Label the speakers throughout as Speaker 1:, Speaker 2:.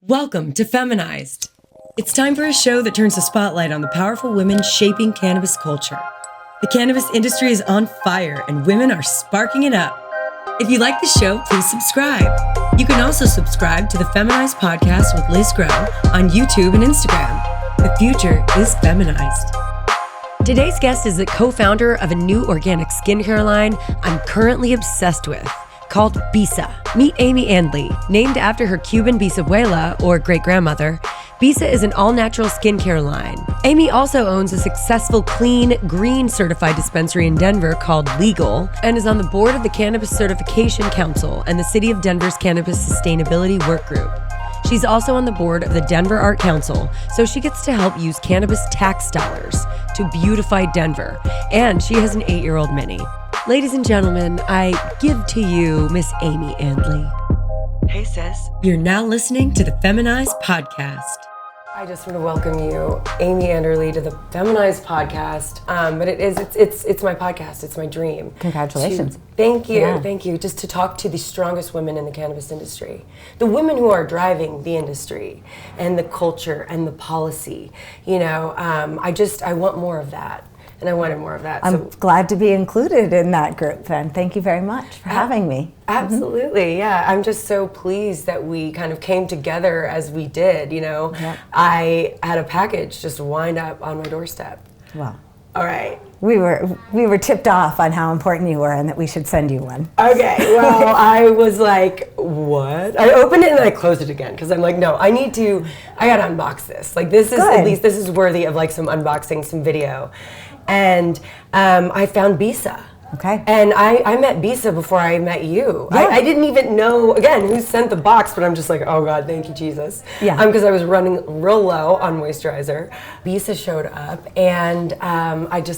Speaker 1: Welcome to Feminized. It's time for a show that turns the spotlight on the powerful women shaping cannabis culture. The cannabis industry is on fire and women are sparking it up. If you like the show, please subscribe. You can also subscribe to the Feminized podcast with Liz Grow on YouTube and Instagram. The future is feminized. Today's guest is the co-founder of a new organic skincare line I'm currently obsessed with, called BISA. Meet Amy Andrlee. Named after her Cuban bisabuela, or great-grandmother, BISA is an all-natural skincare line. Amy also owns a successful clean, green certified dispensary in Denver called Legal, and is on the board of the Cannabis Certification Council and the City of Denver's Cannabis Sustainability Work Group. She's also on the board of the Denver Art Council, so she gets to help use cannabis tax dollars to beautify Denver, and she has an 8-year-old mini. Ladies and gentlemen, I give to you Miss Amy Andrlee. Hey sis. You're now listening to the Feminized podcast. I just want to welcome you, Amy Andrlee, to the Feminized podcast. But it's my podcast. It's my dream.
Speaker 2: Congratulations.
Speaker 1: Thank you. Just to talk to the strongest women in the cannabis industry, the women who are driving the industry and the culture and the policy. I want more of that. And I wanted more of that.
Speaker 2: I'm glad to be included in that group then. Thank you very much for having me.
Speaker 1: Absolutely, yeah. I'm just so pleased that we kind of came together as we did, Yep. I had a package just wind up on my doorstep.
Speaker 2: Wow.
Speaker 1: All right.
Speaker 2: We were tipped off on how important you were and that we should send you one.
Speaker 1: Okay, well, I was like, what? I opened it and I closed it again because I'm like, no, I gotta unbox this. Like this is, at least this is worthy of like some unboxing, some video. And I found BISA.
Speaker 2: Okay.
Speaker 1: And I met BISA before I met you. Yeah. I didn't even know, again, who sent the box, but I'm just like, oh God, thank you, Jesus. Yeah. Because I was running real low on moisturizer. BISA showed up, and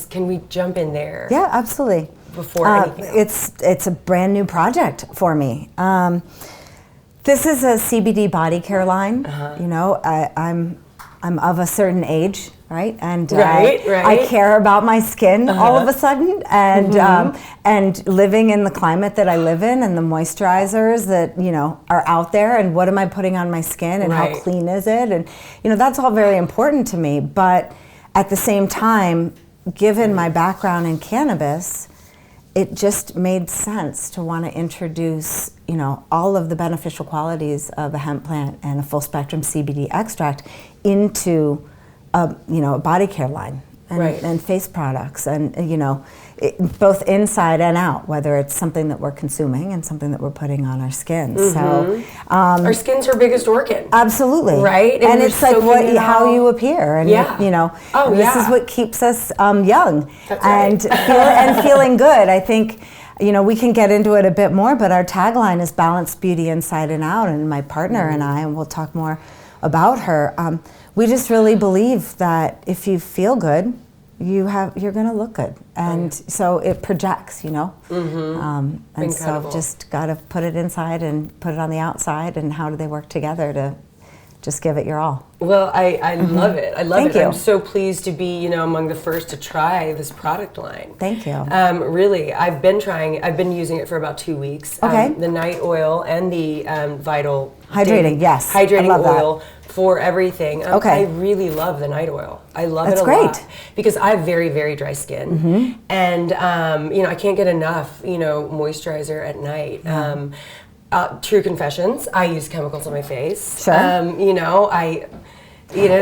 Speaker 1: can we jump in there?
Speaker 2: Yeah, absolutely.
Speaker 1: Before anything else?
Speaker 2: It's a brand new project for me. This is a CBD body care line. I'm of a certain age, right? And I care about my skin all of a sudden, and and living in the climate that I live in, and the moisturizers that are out there, and what am I putting on my skin, and how clean is it, and that's all very important to me. But at the same time, given my background in cannabis, it just made sense to want to introduce all of the beneficial qualities of a hemp plant and a full spectrum CBD extract into a body care line and face products, and both inside and out, whether it's something that we're consuming and something that we're putting on our skin. So
Speaker 1: our skin's our biggest organ.
Speaker 2: Absolutely.
Speaker 1: Right?
Speaker 2: And it's like how you appear, and this is what keeps us young.
Speaker 1: That's right.
Speaker 2: and feeling good. I think we can get into it a bit more, but our tagline is balanced beauty inside and out, and my partner and I, and we'll talk more about her, we just really believe that if you feel good, you're going to look good, and so it projects, and so just got to put it inside and put it on the outside, and how do they work together to just give it your all?
Speaker 1: Well, I love it. I love
Speaker 2: Thank you.
Speaker 1: I'm so pleased to be, among the first to try this product line.
Speaker 2: Thank you.
Speaker 1: Really, I've been using it for about 2 weeks.
Speaker 2: Okay.
Speaker 1: The night oil and the Vital
Speaker 2: hydrating, yes.
Speaker 1: Hydrating
Speaker 2: I love
Speaker 1: oil
Speaker 2: that.
Speaker 1: For everything.
Speaker 2: Okay.
Speaker 1: I really love the night oil. I love
Speaker 2: That's
Speaker 1: it a
Speaker 2: great.
Speaker 1: lot because I have very, very dry skin, and I can't get enough, moisturizer at night. True confessions, I use chemicals on my face.
Speaker 2: Sure.
Speaker 1: There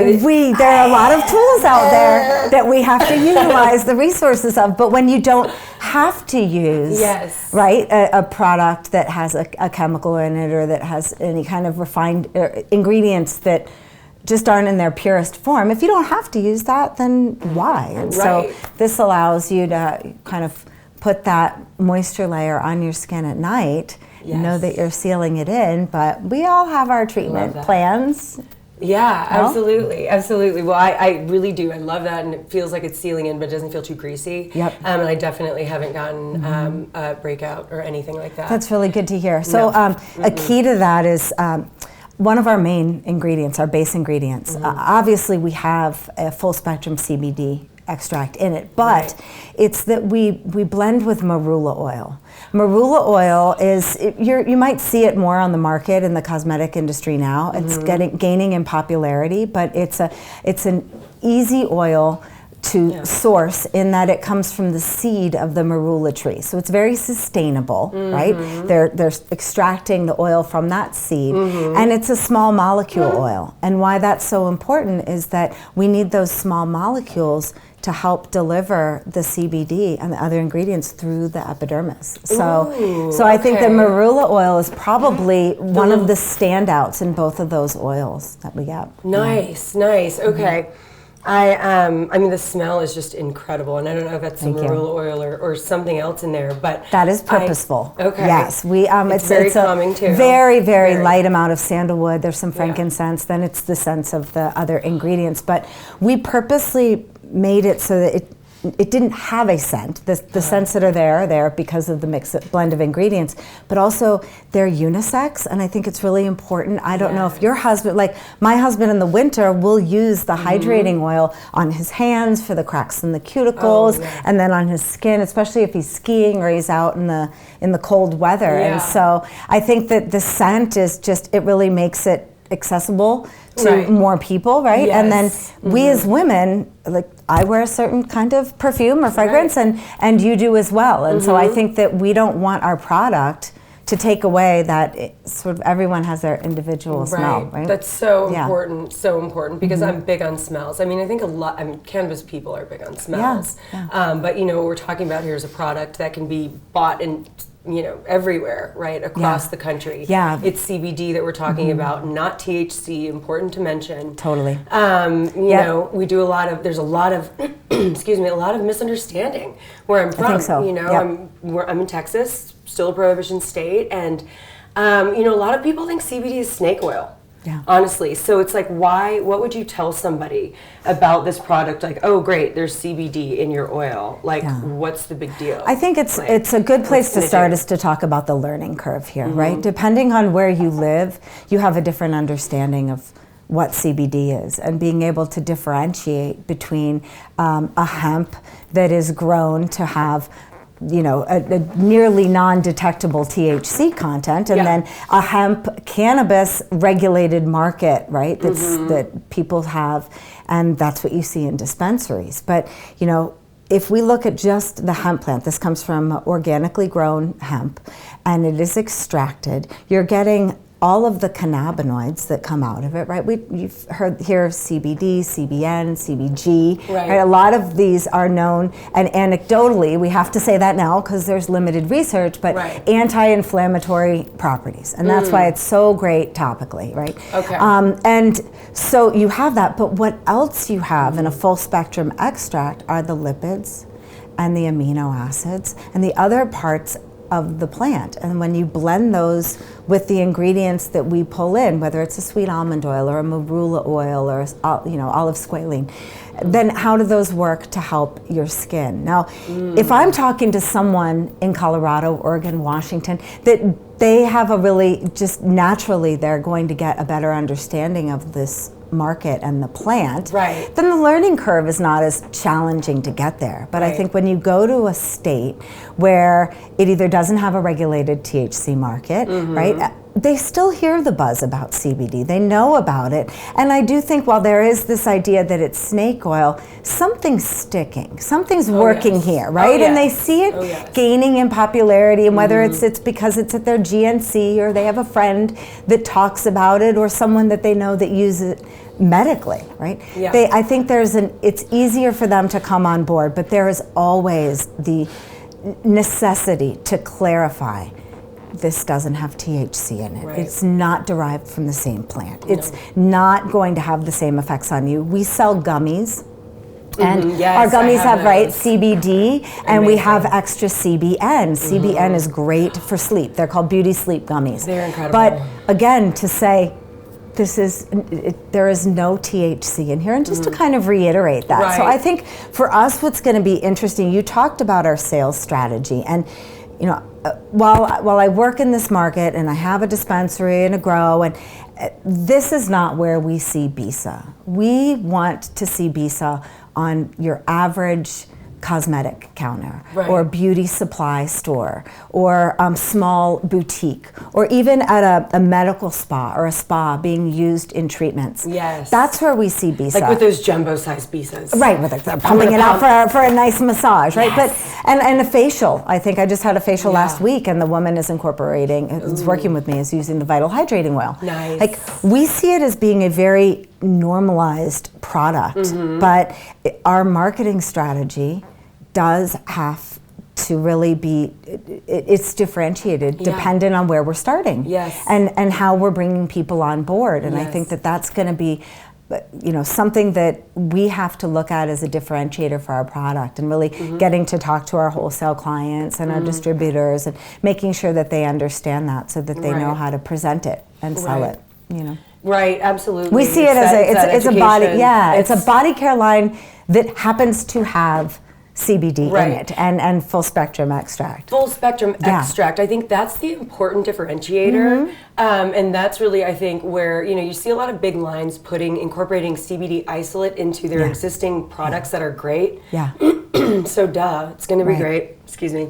Speaker 2: are a lot of tools out there that we have to utilize the resources of, but when you don't have to use a product that has a chemical in it, or that has any kind of refined ingredients that just aren't in their purest form, if you don't have to use that, then why? And so this allows you to kind of put that moisture layer on your skin at night. Know that you're sealing it in, but we all have our treatment plans.
Speaker 1: Yeah, absolutely. Well, I really do. I love that, and it feels like it's sealing in, but it doesn't feel too greasy.
Speaker 2: Yep.
Speaker 1: And I definitely haven't gotten a breakout or anything like that.
Speaker 2: That's really good to hear. So a key to that is one of our main ingredients, our base ingredients. Obviously, we have a full spectrum CBD extract in it, but it's that we blend with marula oil. Marula oil is, you might see it more on the market in the cosmetic industry now. It's gaining in popularity, but it's an easy oil to source in that it comes from the seed of the marula tree. So it's very sustainable, right? They're extracting the oil from that seed, and it's a small molecule oil. And why that's so important is that we need those small molecules to help deliver the CBD and the other ingredients through the epidermis. So I think the marula oil is probably one of the standouts in both of those oils that we get.
Speaker 1: Nice. Okay. I mean, the smell is just incredible, and I don't know if that's some marula oil or something else in there, but
Speaker 2: that is purposeful.
Speaker 1: Yes,
Speaker 2: it's
Speaker 1: very calming too.
Speaker 2: Very light amount of sandalwood. There's some frankincense. Then it's the scents of the other ingredients, but we purposely made it so that it didn't have a scent. The scents that are there because of the blend of ingredients, but also they're unisex, and I think it's really important. I don't know if your husband, like my husband in the winter, will use the hydrating oil on his hands for the cracks in the cuticles, and then on his skin, especially if he's skiing or he's out in the cold weather. And so I think that the scent is just, it really makes it accessible to more people, right?
Speaker 1: Yes.
Speaker 2: And then we as women, like I wear a certain kind of perfume or fragrance, and you do as well. And so I think that we don't want our product to take away that sort of everyone has their individual smell, right?
Speaker 1: That's so important because I'm big on smells. I mean, I think cannabis people are big on smells. But what we're talking about here is a product that can be bought in everywhere, right, across the country. It's CBD that we're talking about, not THC, important to mention.
Speaker 2: Totally.
Speaker 1: We do there's a lot of, excuse me, a lot of misunderstanding where I'm from.
Speaker 2: I think so.
Speaker 1: I'm in Texas, still a prohibition state, and a lot of people think CBD is snake oil. Honestly. So it's like, what would you tell somebody about this product? Like, oh great, there's CBD in your oil. Like, what's the big deal?
Speaker 2: I think it's a good place to start is to talk about the learning curve here, right? Depending on where you live, you have a different understanding of what CBD is, and being able to differentiate between a hemp that is grown to have a nearly non-detectable THC content, and then a hemp cannabis regulated market, right? That people have, and that's what you see in dispensaries. But if we look at just the hemp plant, this comes from organically grown hemp, and it is extracted. You're getting all of the cannabinoids that come out of it, right? You've heard here of CBD, CBN, CBG, right? A lot of these are known, and anecdotally, we have to say that now because there's limited research, but anti-inflammatory properties, and that's why it's so great topically, right? And so you have that, but what else you have in a full spectrum extract are the lipids and the amino acids and the other parts of the plant. And when you blend those with the ingredients that we pull in, whether it's a sweet almond oil or a marula oil or olive squalene, then how do those work to help your skin? Now, if I'm talking to someone in Colorado, Oregon, Washington, that they have a really, just naturally, they're going to get a better understanding of this market and the plant, then the learning curve is not as challenging to get there. But I think when you go to a state where it either doesn't have a regulated THC market, right, they still hear the buzz about CBD. They know about it. And I do think while there is this idea that it's snake oil, something's sticking. Something's working here, right? And they see it gaining in popularity, and whether it's because it's at their GNC or they have a friend that talks about it or someone that they know that uses it medically, right? I think it's easier for them to come on board, but there is always the necessity to clarify this doesn't have THC in it. It's not derived from the same plant. It's not going to have the same effects on you. We sell gummies, and our gummies have CBD, and we have extra CBN. CBN is great for sleep. They're called Beauty Sleep gummies.
Speaker 1: They're incredible.
Speaker 2: But again, to say there is no THC in here, and just to kind of reiterate that. So I think for us, what's going to be interesting, you talked about our sales strategy, and while I work in this market and I have a dispensary and a grow, and this is not where we see BISA. We want to see BISA on your average cosmetic counter, or beauty supply store, or small boutique, or even at a medical spa or a spa being used in treatments.
Speaker 1: Yes.
Speaker 2: That's where we see BISA.
Speaker 1: Like with those jumbo-sized BISAs.
Speaker 2: Right, with they're pumping it out for a nice massage, right? Yes. And a facial. I think I just had a facial last week, and the woman is incorporating, is working with me, is using the Vital Hydrating Oil.
Speaker 1: Nice.
Speaker 2: Like, we see it as being a very normalized product, but our marketing strategy does have to really be, it's differentiated dependent on where we're starting, and how we're bringing people on board. And I think that that's going to be, something that we have to look at as a differentiator for our product, and really getting to talk to our wholesale clients and our distributors, and making sure that they understand that, so that they know how to present it and sell it.
Speaker 1: Right, absolutely.
Speaker 2: We see it as it's a body, it's a body care line that happens to have CBD in it, and full spectrum extract.
Speaker 1: Full spectrum extract. I think that's the important differentiator, and that's really, I think, where you see a lot of big lines incorporating CBD isolate into their existing products that are great. So it's going to be great. Excuse me.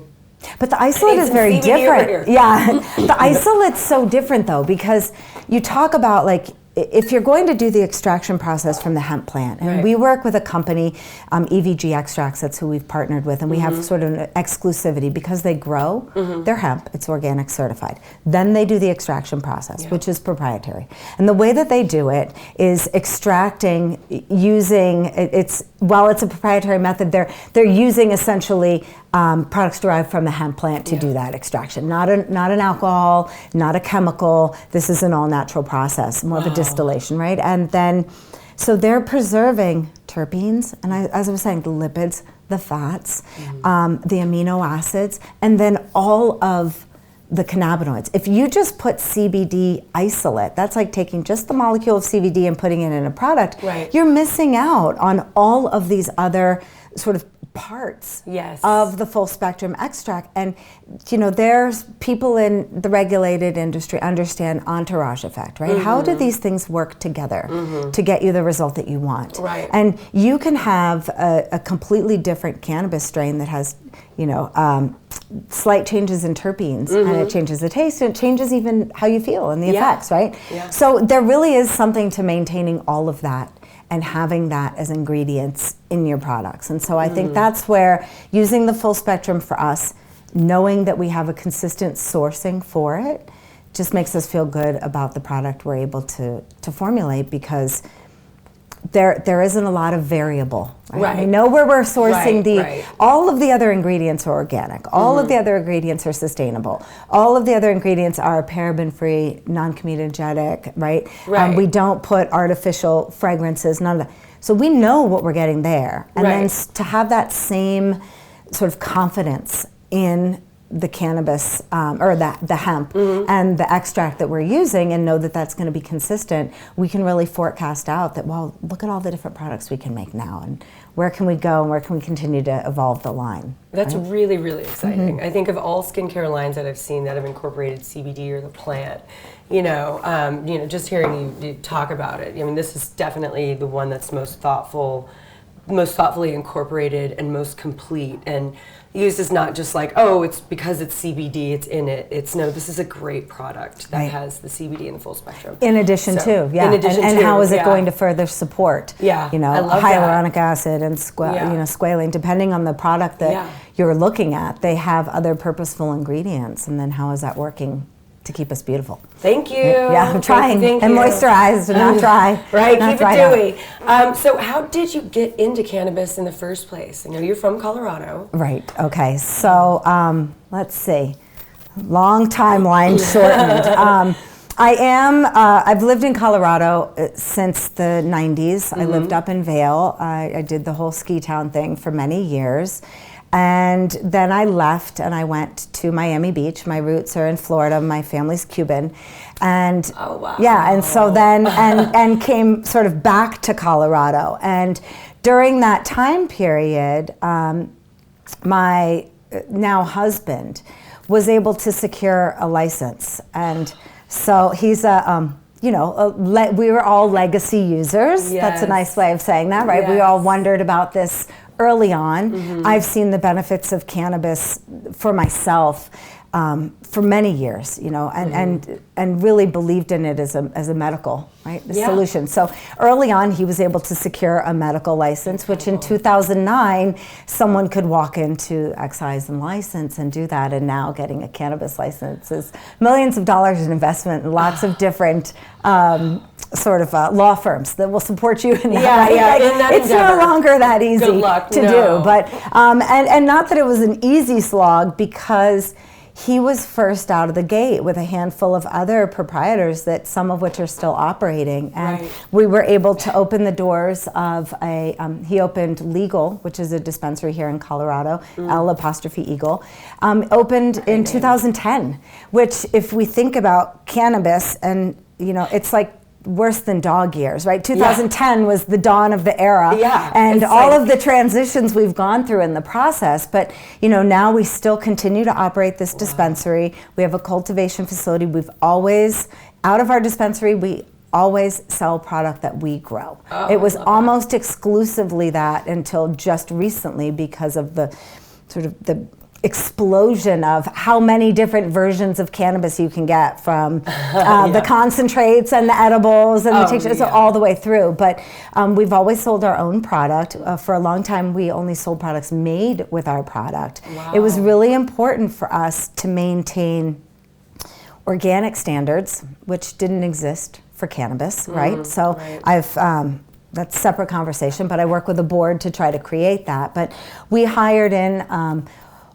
Speaker 2: But the isolate is very different. The isolate's so different though, because you talk about, like, if you're going to do the extraction process from the hemp plant, and we work with a company, EVG Extracts, that's who we've partnered with, and we have sort of an exclusivity because they grow their hemp, it's organic certified. Then they do the extraction process, which is proprietary. And the way that they do it is extracting using, it's a proprietary method, they're using essentially products derived from the hemp plant to do that extraction. Not an alcohol, not a chemical. This is an all-natural process, more of a distillation, right? And then, so they're preserving terpenes, and as I was saying, the lipids, the fats, the amino acids, and then all of the cannabinoids. If you just put CBD isolate, that's like taking just the molecule of CBD and putting it in a product, you're missing out on all of these other sort of parts of the full spectrum extract. And there's people in the regulated industry understand entourage effect, right? How do these things work together to get you the result that you want? And you can have a completely different cannabis strain that has slight changes in terpenes, and it changes the taste, and it changes even how you feel and the effects, right? So there really is something to maintaining all of that and having that as ingredients in your products. And so I think that's where using the full spectrum for us, knowing that we have a consistent sourcing for it, just makes us feel good about the product we're able to formulate, because there isn't a lot of variable. We know where we're sourcing all of the other ingredients are organic. All of the other ingredients are sustainable. All of the other ingredients are paraben-free, non-comedogenic, right? We don't put artificial fragrances, none of that. So we know what we're getting there. And then to have that same sort of confidence in the cannabis or the hemp and the extract that we're using, and know that that's going to be consistent, we can really forecast out that, well, look at all the different products we can make now, and where can we go, and where can we continue to evolve the line.
Speaker 1: That's really, really exciting. I think of all skincare lines that I've seen that have incorporated CBD or the plant, just hearing you talk about it, this is definitely the one that's most thoughtfully incorporated and most complete, and used as not just like, it's because it's CBD, it's in it. It's no, this is a great product that has the CBD in the full spectrum.
Speaker 2: In addition to, and how is it going to further support, hyaluronic acid and squalane, depending on the product that you're looking at, they have other purposeful ingredients, and then how is that working to keep us beautiful?
Speaker 1: Thank you.
Speaker 2: I'm trying. And moisturized, not dry.
Speaker 1: Keep it dewy. So how did you get into cannabis in the first place? I know you're from Colorado.
Speaker 2: Right, okay. So let's see. Long timeline shortened. I've lived in Colorado since the 90s. I lived up in Vail. I did the whole ski town thing for many years. And then I left and I went to Miami Beach. My roots are in Florida. My family's Cuban. And and so then, and came sort of back to Colorado. And during that time period, my now husband was able to secure a license. And so he's a we were all legacy users.
Speaker 1: Yes.
Speaker 2: That's a nice way of saying that, right?
Speaker 1: Yes.
Speaker 2: We all wondered about this early on. I've seen the benefits of cannabis for myself for many years, and really believed in it as a medical, right, solution. So early on, he was able to secure a medical license, which in 2009, someone could walk into excise and license and do that. And now getting a cannabis license is millions of dollars in investment and lots of different law firms that will support you in that.
Speaker 1: In that
Speaker 2: it's
Speaker 1: endeavor.
Speaker 2: No longer that easy to do. But and not that it was an easy slog, because he was first out of the gate with a handful of other proprietors, that some of which are still operating. And we were able to open the doors of he opened Legal, which is a dispensary here in Colorado, L''Eagle, opened in 2010, which, if we think about cannabis, and it's like worse than dog years, right? 2010 was the dawn of the era, and all of the transitions we've gone through in the process. But now we still continue to operate this dispensary. We have a cultivation facility. We've always, out of our dispensary, we always sell product that we grow. It was almost exclusively that until just recently, because of the sort of the explosion of how many different versions of cannabis you can get, from the concentrates and the edibles and the tinctures, all the way through. But we've always sold our own product. For a long time, we only sold products made with our product. It was really important for us to maintain organic standards, which didn't exist for cannabis, right? So I've that's a separate conversation, but I work with a board to try to create that. But we hired in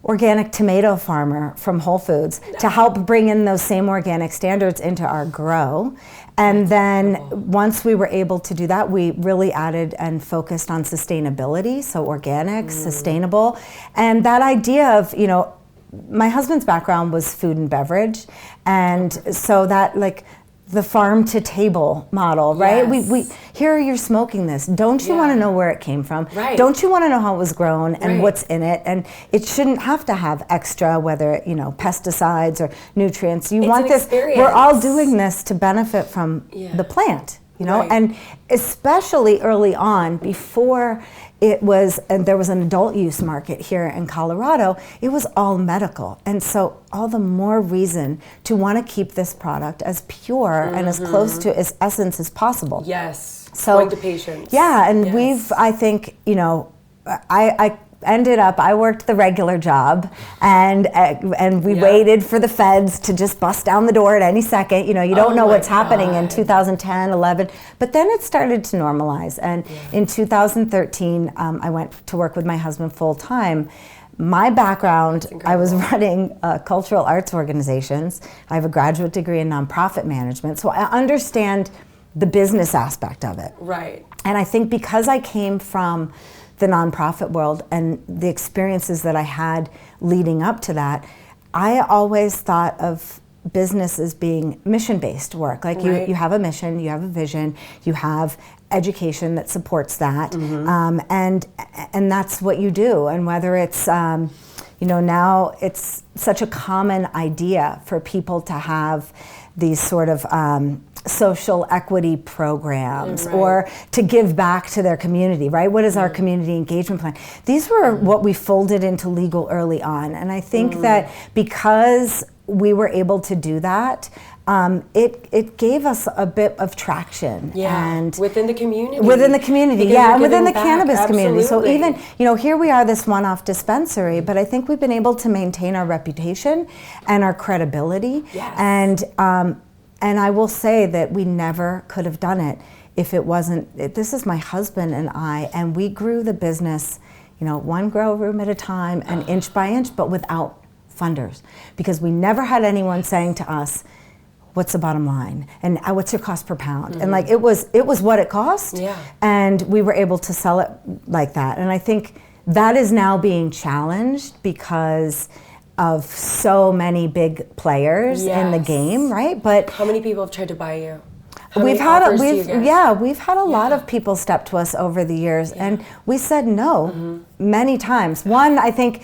Speaker 2: organic tomato farmer from Whole Foods to help bring in those same organic standards into our grow. And then once we were able to do that, we really added and focused on sustainability, so organic, sustainable. And that idea of, my husband's background was food and beverage, and so that, like, the farm to table model, right? We here you're smoking this. Don't you want to know where it came from?
Speaker 1: Right.
Speaker 2: Don't you want to know how it was grown and what's in it? And it shouldn't have to have extra, whether pesticides or nutrients. You want this.
Speaker 1: Experience.
Speaker 2: We're all doing this to benefit from the plant, and especially early on, before it was, and there was an adult use market here in Colorado, it was all medical. And so all the more reason to want to keep this product as pure and as close to its essence as possible.
Speaker 1: Yes.
Speaker 2: So,
Speaker 1: going to patients.
Speaker 2: Yeah, and we've, I think, I ended up, I worked the regular job, and we waited for the feds to just bust down the door at any second. You don't know what's happening in 2010, 11, but then it started to normalize. And in 2013, I went to work with my husband full time. My background, I was running cultural arts organizations. I have a graduate degree in nonprofit management, so I understand the business aspect of it.
Speaker 1: Right.
Speaker 2: And I think because I came from the nonprofit world and the experiences that I had leading up to that, I always thought of business as being mission-based work. Like you have a mission, you have a vision, you have education that supports that, and that's what you do. And whether it's now it's such a common idea for people to have these sort of social equity programs or to give back to their community, right? What is our community engagement plan? These were what we folded into legal early on. And I think that because we were able to do that, it gave us a bit of traction. And
Speaker 1: within the community.
Speaker 2: Within the community, and within the cannabis community. So
Speaker 1: Absolutely.
Speaker 2: even, here we are, this one-off dispensary, but I think we've been able to maintain our reputation and our credibility.
Speaker 1: Yes.
Speaker 2: And I will say that we never could have done it if it wasn't, this is my husband and I, and we grew the business, one grow room at a time and inch by inch, but without funders, because we never had anyone saying to us, what's the bottom line? And what's your cost per pound? And like, it was what it cost. And we were able to sell it like that. And I think that is now being challenged because of so many big players in the game, right? But
Speaker 1: how many people have tried to buy you?
Speaker 2: We've had a lot of people step to us over the years, and we said no many times. One, I think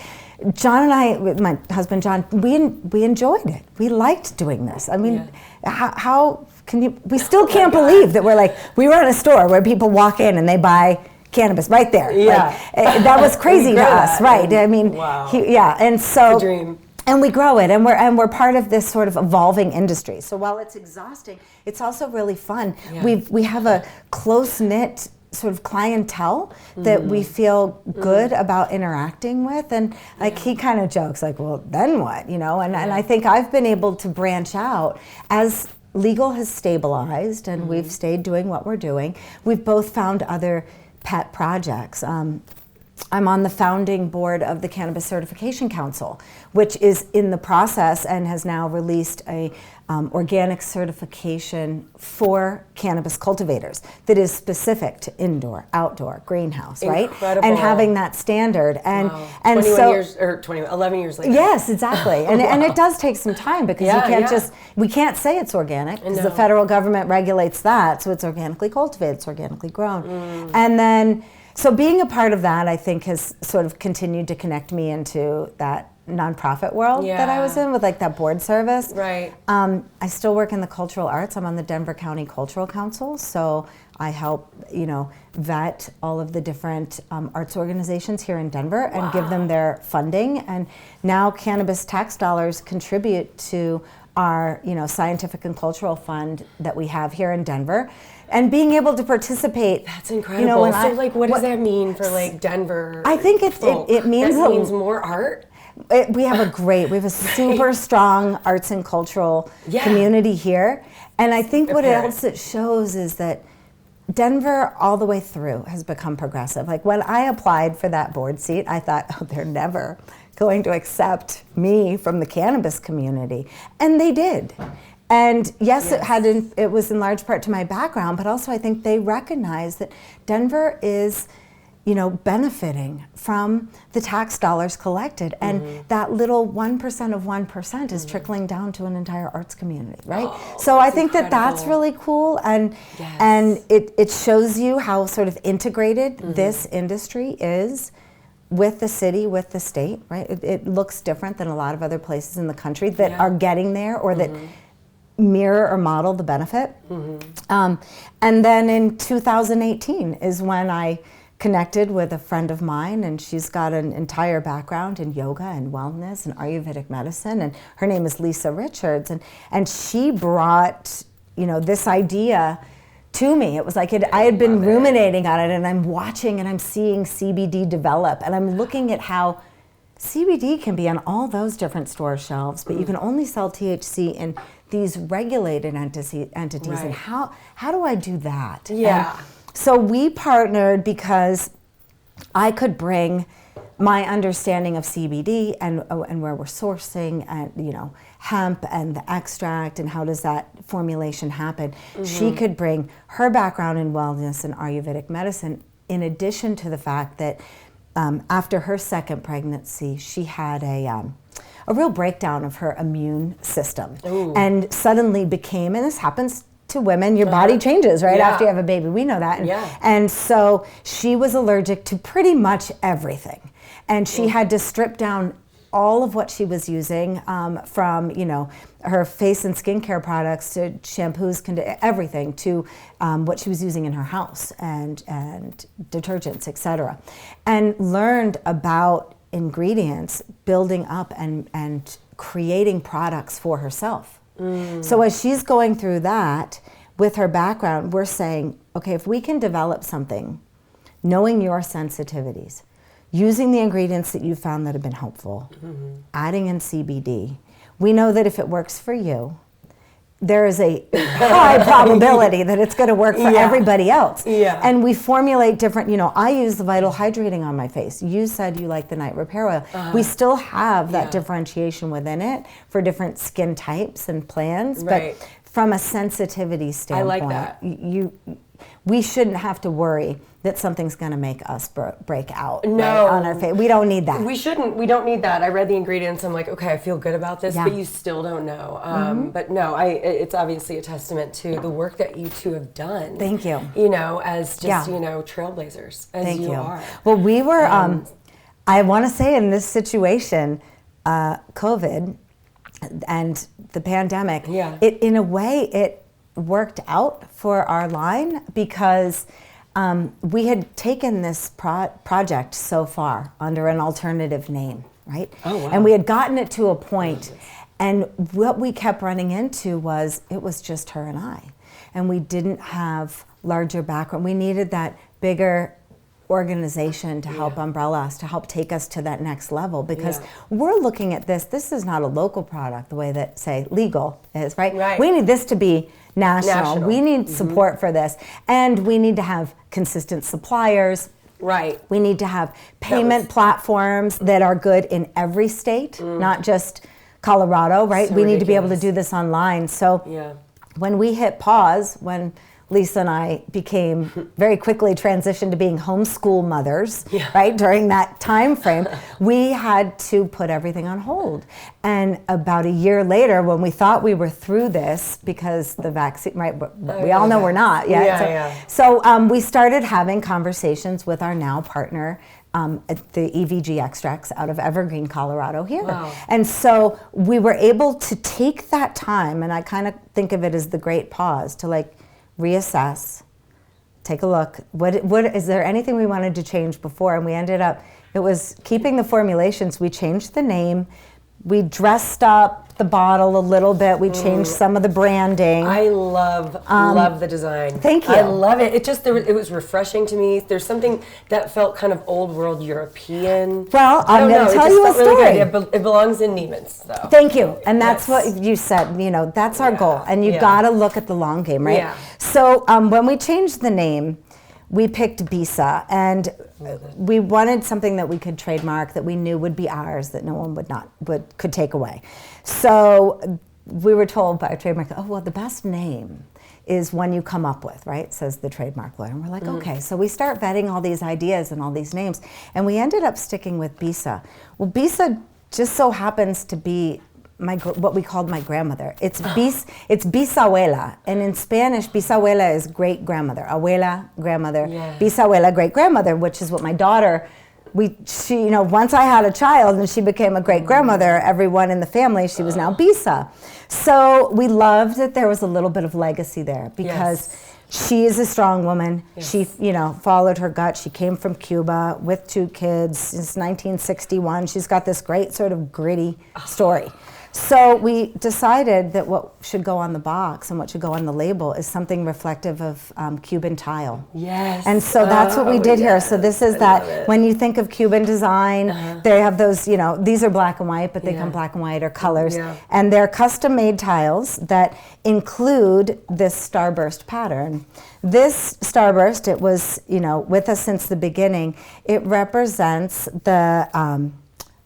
Speaker 2: John and I, my husband John, we enjoyed it. We liked doing this. I mean, how we still can't believe that we're like, we were in a store where people walk in and they buy cannabis right there.
Speaker 1: Yeah.
Speaker 2: Like, that was crazy to us, right? I mean,
Speaker 1: wow.
Speaker 2: And so,
Speaker 1: it's a dream.
Speaker 2: And we grow it, and we're part of this sort of evolving industry. So while it's exhausting, it's also really fun. Yeah. We have a close-knit sort of clientele that we feel good about interacting with, and like he kind of jokes like, well, then what, you know? And I think I've been able to branch out as legal has stabilized, and we've stayed doing what we're doing. We've both found other pet projects. I'm on the founding board of the Cannabis Certification Council, which is in the process and has now released a organic certification for cannabis cultivators that is specific to indoor, outdoor, greenhouse,
Speaker 1: Incredible.
Speaker 2: Right? And having that standard. And,
Speaker 1: wow.
Speaker 2: and
Speaker 1: 11 years later.
Speaker 2: Yes, exactly. And it does take some time because you can't we can't say it's organic because the federal government regulates that. So it's organically cultivated, it's organically grown. And then, so being a part of that, I think, has sort of continued to connect me into that nonprofit world that I was in with like that board service.
Speaker 1: Right.
Speaker 2: I still work in the cultural arts. I'm on the Denver County Cultural Council, so I help, vet all of the different arts organizations here in Denver and give them their funding. And now cannabis tax dollars contribute to our, scientific and cultural fund that we have here in Denver. And being able to participate.
Speaker 1: That's incredible. What does that mean for like Denver?
Speaker 2: I think it means
Speaker 1: that means more art.
Speaker 2: We have a super strong arts and cultural community here. And I think what else it shows is that Denver all the way through has become progressive. Like when I applied for that board seat, I thought, they're never going to accept me from the cannabis community. And they did. And yes, it was in large part to my background, but also I think they recognize that Denver is, benefiting from the tax dollars collected, and that little 1% of 1% is trickling down to an entire arts community, right? So I think that's really cool, and it shows you how sort of integrated this industry is with the city, with the state, right? It looks different than a lot of other places in the country that are getting there or that mirror or model the benefit. And then in 2018 is when I connected with a friend of mine, and she's got an entire background in yoga and wellness and Ayurvedic medicine, and her name is Lisa Richards, and she brought this idea to me. It was like I had been ruminating on it, and I'm watching and I'm seeing CBD develop, and I'm looking at how CBD can be on all those different store shelves, but you can only sell THC in these regulated entities. Right. And how do I do that?
Speaker 1: Yeah.
Speaker 2: And so we partnered because I could bring my understanding of CBD and where we're sourcing and hemp and the extract and how does that formulation happen. She could bring her background in wellness and Ayurvedic medicine, in addition to the fact that after her second pregnancy, she had a real breakdown of her immune system. Ooh. And suddenly became, and this happens to women, your body changes, right? After you have a baby, we know that. And so she was allergic to pretty much everything. And she had to strip down all of what she was using, from her face and skincare products to shampoos, everything, to what she was using in her house and detergents, etc. And learned about ingredients, building up and creating products for herself. So as she's going through that, with her background, we're saying, okay, if we can develop something, knowing your sensitivities, using the ingredients that you found that have been helpful, adding in CBD, we know that if it works for you, there is a high probability that it's going to work for everybody else. And we formulate different, I use the Vital Hydrating on my face. You said you like the Night Repair Oil. We still have that differentiation within it for different skin types and plans, but from a sensitivity standpoint,
Speaker 1: I like that.
Speaker 2: We shouldn't have to worry that something's going to make us break out on our face. We don't need that.
Speaker 1: We shouldn't. We don't need that. I read the ingredients. I'm like, okay, I feel good about this, but you still don't know. But no, it's obviously a testament to the work that you two have done.
Speaker 2: Thank you.
Speaker 1: As just, trailblazers, as
Speaker 2: Thank you
Speaker 1: are.
Speaker 2: Well, we were, I want to say in this situation, COVID and the pandemic, it in a way, worked out for our line because we had taken this project so far under an alternative name, right?
Speaker 1: Oh, wow.
Speaker 2: And we had gotten it to a point, and what we kept running into was it was just her and I. And we didn't have larger background. We needed that bigger organization to help umbrella us, to help take us to that next level, because we're looking at this is not a local product the way that, say, legal is, right? We need this to be national. We need support for this, and we need to have consistent suppliers. We need to have payment platforms that are good in every state, not just Colorado, right?
Speaker 1: So
Speaker 2: we need to be able to do this online. So when we hit pause, when Lisa and I became very quickly transitioned to being homeschool mothers, right? During that time frame, we had to put everything on hold. And about a year later, when we thought we were through this, because the vaccine, right? We all know we're not yet. So we started having conversations with our now partner, the EVG extracts out of Evergreen, Colorado here. And so we were able to take that time, and I kind of think of it as the great pause, to like reassess, take a look. What is there anything we wanted to change before? And we ended up, it was keeping the formulations. We changed the name. We dressed up the bottle a little bit. We changed some of the branding.
Speaker 1: I love the design.
Speaker 2: Thank you.
Speaker 1: I love it. It was refreshing to me. There's something that felt kind of old world European.
Speaker 2: Well, I'm going to tell you a story.
Speaker 1: Really it belongs in Neiman's, though.
Speaker 2: Thank you. And that's what you said. You know, that's our goal. And you got to look at the long game, right? So when we changed the name, we picked BISA, and we wanted something that we could trademark, that we knew would be ours, that no one could take away. So we were told by a trademark, oh, well, the best name is one you come up with, right? Says the trademark lawyer. And we're like, okay. So we start vetting all these ideas and all these names, and we ended up sticking with BISA. Well, BISA just so happens to be what we called my grandmother. It's bisabuela, and in Spanish, bisabuela is great grandmother. Abuela, grandmother. Bisabuela, great grandmother, which is what my daughter. She, once I had a child and she became a great grandmother, everyone in the family, she was now Bisa. So we loved that there was a little bit of legacy there, because she is a strong woman. She, followed her gut. She came from Cuba with 2 kids since 1961. She's got this great sort of gritty story. So we decided that what should go on the box and what should go on the label is something reflective of Cuban tile. And so that's what we did here. So this is that, when you think of Cuban design, they have those, these are black and white, but they come black and white or colors. And they're custom made tiles that include this starburst pattern. This starburst, it was, with us since the beginning. It represents the,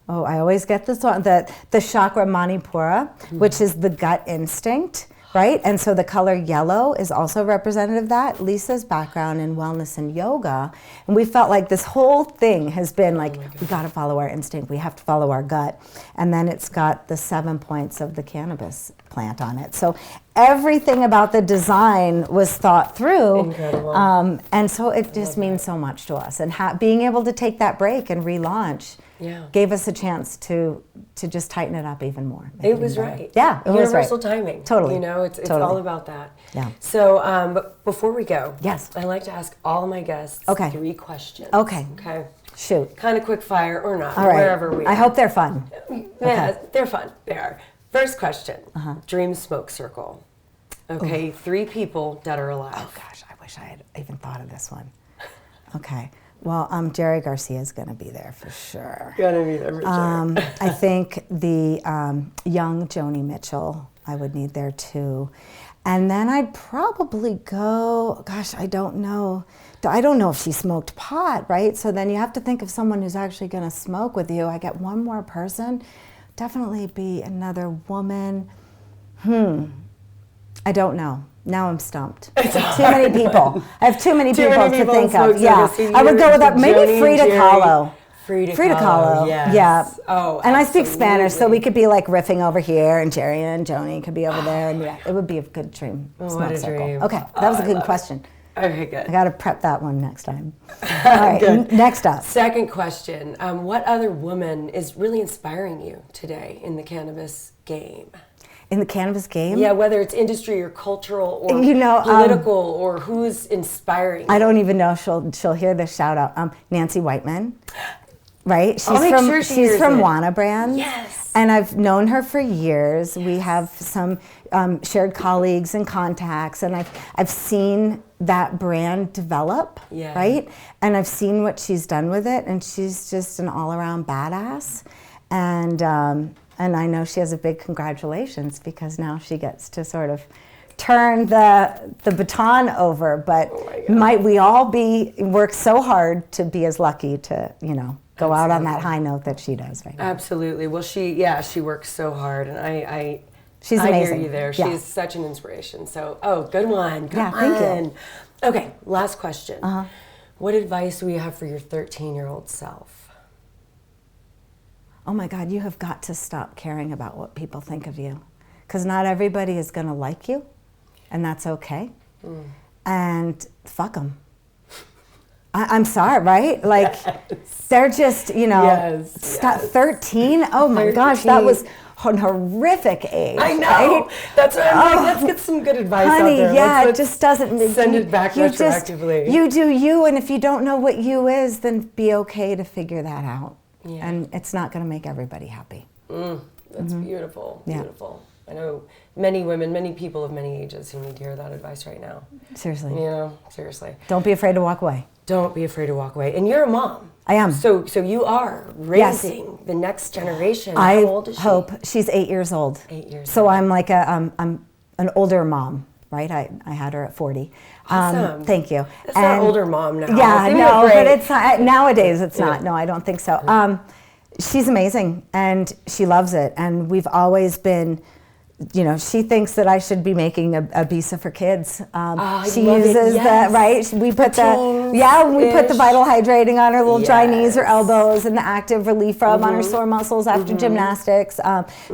Speaker 2: I always get this one, the chakra manipura, which is the gut instinct, right? And so the color yellow is also representative of that. Lisa's background in wellness and yoga, and we felt like this whole thing has been like, we got to follow our instinct, we have to follow our gut. And then it's got the 7 points of the cannabis plant on it. So everything about the design was thought through.
Speaker 1: Incredible.
Speaker 2: And so it just means so much to us. And being able to take that break and relaunch gave us a chance to just tighten it up even more.
Speaker 1: It was right.
Speaker 2: Yeah, it was right.
Speaker 1: Universal timing.
Speaker 2: Totally.
Speaker 1: It's all about that.
Speaker 2: Yeah.
Speaker 1: So, but before we go,
Speaker 2: I
Speaker 1: like to ask all my guests 3 questions.
Speaker 2: Okay. Shoot.
Speaker 1: Kind of quick fire or not,
Speaker 2: all right.
Speaker 1: wherever we are.
Speaker 2: I hope they're fun.
Speaker 1: Yeah, they're fun. They are. First question, dream smoke circle. Okay, 3 people dead or alive.
Speaker 2: Oh gosh, I wish I had even thought of this one. Okay. Well, Jerry Garcia is going to be there for sure.
Speaker 1: Gonna be there for sure.
Speaker 2: I think the young Joni Mitchell I would need there too. And then I'd probably go, gosh, I don't know if she smoked pot, right? So then you have to think of someone who's actually going to smoke with you. I get one more person. Definitely be another woman. I don't know. Now I'm stumped. Too many people. I have too many people to think of. Yeah, I would go with that. Maybe Frida Kahlo. Frida Kahlo.
Speaker 1: Yes.
Speaker 2: Yeah.
Speaker 1: Oh,
Speaker 2: and I speak Spanish, so we could be like riffing over here, and Jerry and Joni could be over there, and it would be a good dream.
Speaker 1: What a dream.
Speaker 2: Okay, that was a good question.
Speaker 1: Okay, good.
Speaker 2: I got to prep that one next time. All right,
Speaker 1: good.
Speaker 2: Next up.
Speaker 1: Second question. What other woman is really inspiring you today in the cannabis game?
Speaker 2: in the cannabis game.
Speaker 1: Yeah, whether it's industry or cultural or political or who's inspiring.
Speaker 2: I don't even know if she'll hear this shout out. Nancy Whiteman, right? She's from Wana Brand.
Speaker 1: Yes.
Speaker 2: And I've known her for years. Yes. We have some shared colleagues and contacts, and I've seen that brand develop, right? And I've seen what she's done with it, and she's just an all-around badass. And I know she has a big congratulations because now she gets to sort of turn the baton over. But might we all work so hard to be as lucky to, go out on that high note that she does right now.
Speaker 1: Absolutely. Well, she works so hard, and
Speaker 2: she's amazing.
Speaker 1: I hear you there.
Speaker 2: Yeah.
Speaker 1: She's such an inspiration. So, good one.
Speaker 2: Thank you.
Speaker 1: Okay, last question. What advice do you have for your 13-year-old self?
Speaker 2: Oh my God, you have got to stop caring about what people think of you. Because not everybody is going to like you, and that's okay. And fuck them. I'm sorry, right? Like, they're just, 13? Oh my gosh, that was a horrific age.
Speaker 1: I know.
Speaker 2: Right?
Speaker 1: That's why I'm like, let's get some good advice out there.
Speaker 2: Yeah, it just doesn't.
Speaker 1: Send it back retroactively.
Speaker 2: You do you, and if you don't know what you is, then be okay to figure that out. Yeah. And it's not going to make everybody happy.
Speaker 1: That's beautiful. Beautiful. I know many women, many people of many ages who need to hear that advice right now.
Speaker 2: Seriously.
Speaker 1: Seriously.
Speaker 2: Don't be afraid to walk away.
Speaker 1: Don't be afraid to walk away. And you're a mom.
Speaker 2: I am.
Speaker 1: So you are raising the next generation.
Speaker 2: How
Speaker 1: old is she?
Speaker 2: Hope she's 8 years old.
Speaker 1: 8 years.
Speaker 2: So I'm like I'm an older mom. Right, I had her at 40.
Speaker 1: Awesome.
Speaker 2: Thank you.
Speaker 1: That's not older mom now.
Speaker 2: Yeah, no, but it's nowadays it's not. No, I don't think so. She's amazing, and she loves it. And we've always been, she thinks that I should be making a BISA for kids. She uses the right. We put the vital hydrating on her little dry knees or elbows, and the active relief rub on her sore muscles after gymnastics,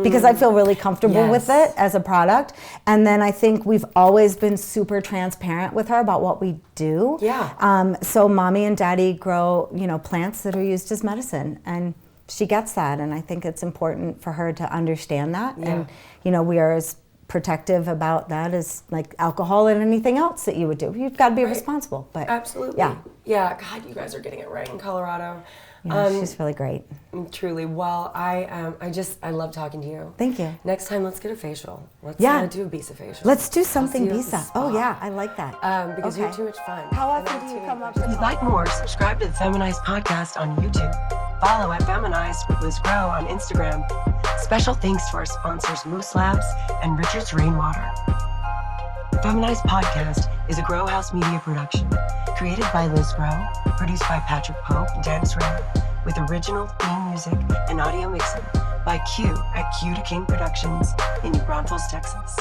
Speaker 2: because I feel really comfortable with it as a product. And then I think we've always been super transparent with her about what we do.
Speaker 1: Yeah.
Speaker 2: So mommy and daddy grow, plants that are used as medicine, and she gets that, and I think it's important for her to understand that. And we are as protective about that as like alcohol and anything else that you would do. You've got to be responsible. But
Speaker 1: absolutely. Yeah. God, you guys are getting it right in Colorado.
Speaker 2: Yeah, she's really great.
Speaker 1: Truly. Well, I love talking to you.
Speaker 2: Thank you.
Speaker 1: Next time, let's get a facial. Let's do a BISA facial.
Speaker 2: Let's do something BISA. Oh yeah, I like that.
Speaker 1: Because you're too much fun.
Speaker 2: How often do you come up with?
Speaker 1: If you'd like more, subscribe to the Feminized podcast on YouTube. Follow at Feminized with Liz Grow on Instagram. Special thanks to our sponsors Moose Labs and Richard's Rainwater. The Feminized podcast is a Grow House Media production, created by Liz Grow, produced by Patrick Pope, Dance Ray, with original theme music and audio mixing by Q at Q to King Productions in New Braunfels, Texas.